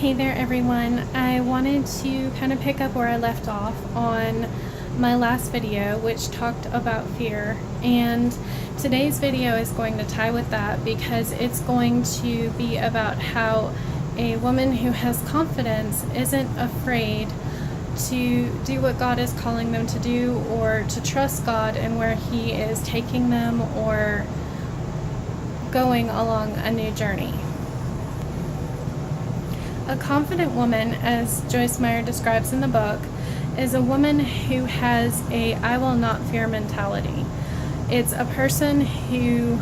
Hey there everyone. I wanted to kind of pick up where I left off on my last video, which talked about fear, and today's video is going to tie with that because it's going to be about how a woman who has confidence isn't afraid to do what God is calling them to do, or to trust God and where He is taking them, or going along a new journey. A confident woman, as Joyce Meyer describes in the book, is a woman who has a I will not fear mentality. It's a person who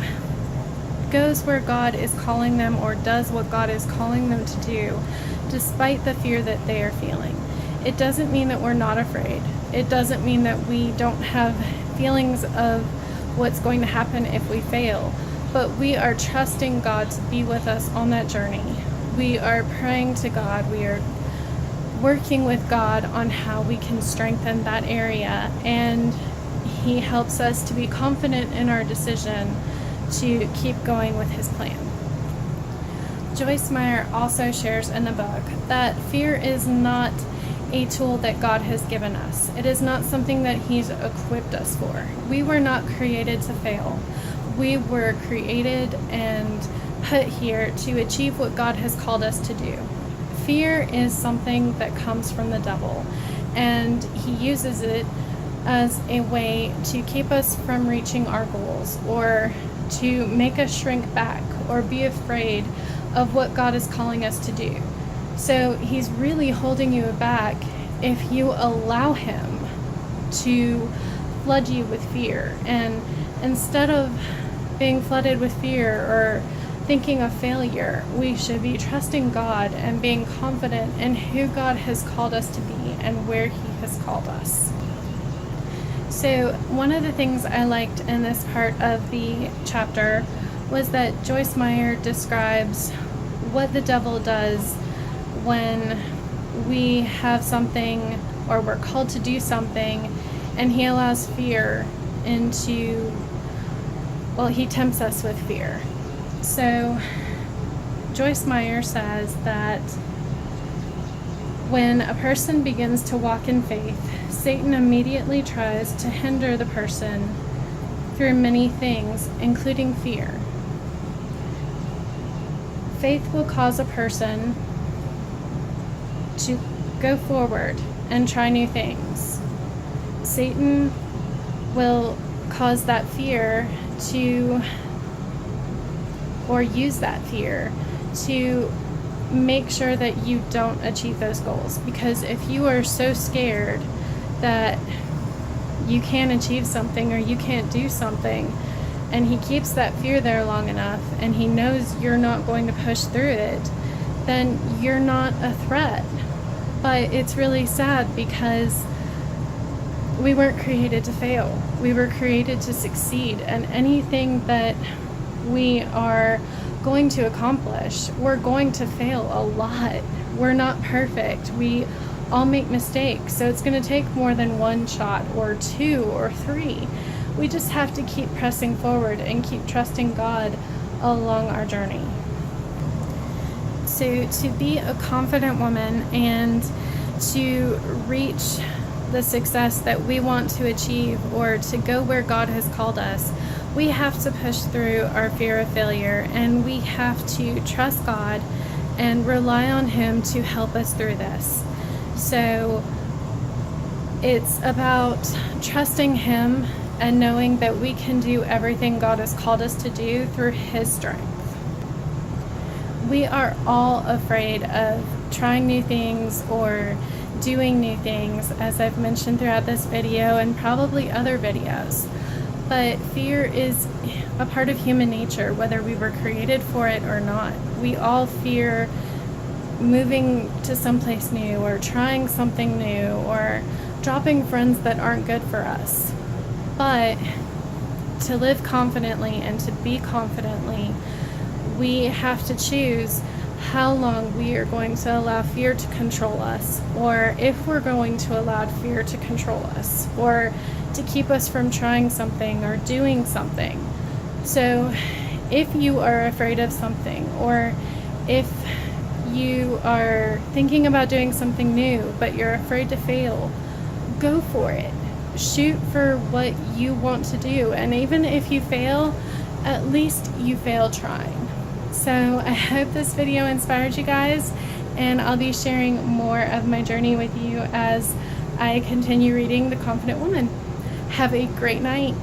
goes where God is calling them, or does what God is calling them to do, despite the fear that they are feeling. It doesn't mean that we're not afraid. It doesn't mean that we don't have feelings of what's going to happen if we fail, but we are trusting God to be with us on that journey. We are praying to God. We are working with God on how we can strengthen that area, and He helps us to be confident in our decision to keep going with His plan. Joyce Meyer also shares in the book that fear is not a tool that God has given us. It is not something that He's equipped us for. We were not created to fail. We were created and put here to achieve what God has called us to do. Fear is something that comes from the devil, and he uses it as a way to keep us from reaching our goals, or to make us shrink back or be afraid of what God is calling us to do. So he's really holding you back if you allow him to flood you with fear. And instead of being flooded with fear or thinking of failure, we should be trusting God and being confident in who God has called us to be and where He has called us. So one of the things I liked in this part of the chapter was that Joyce Meyer describes what the devil does when we have something, or we're called to do something, and he allows fear into, he tempts us with fear. So Joyce Meyer says that when a person begins to walk in faith, Satan immediately tries to hinder the person through many things, including fear. Faith will cause a person to go forward and try new things. Satan will cause that fear to, or use that fear to make sure that you don't achieve those goals. Because if you are so scared that you can't achieve something or you can't do something, and he keeps that fear there long enough, and he knows you're not going to push through it, then you're not a threat. But it's really sad, because we weren't created to fail. We were created to succeed, and anything that we are going to accomplish, we're going to fail a lot. We're not perfect. We all make mistakes, so it's going to take more than one shot or two or three. We just have to keep pressing forward and keep trusting God along our journey. So to be a confident woman and to reach the success that we want to achieve, or to go where God has called us, we have to push through our fear of failure, and we have to trust God and rely on Him to help us through this. So it's about trusting Him and knowing that we can do everything God has called us to do through His strength. We are all afraid of trying new things or doing new things, as I've mentioned throughout this video and probably other videos. But fear is a part of human nature, whether we were created for it or not. We all fear moving to someplace new, or trying something new, or dropping friends that aren't good for us. But to live confidently and to be confidently, we have to choose how long we are going to allow fear to control us, or if we're going to allow fear to control us, or to keep us from trying something or doing something. So if you are afraid of something, or if you are thinking about doing something new, but you're afraid to fail, go for it. Shoot for what you want to do. And even if you fail, at least you fail trying. So I hope this video inspired you guys, and I'll be sharing more of my journey with you as I continue reading The Confident Woman. Have a great night.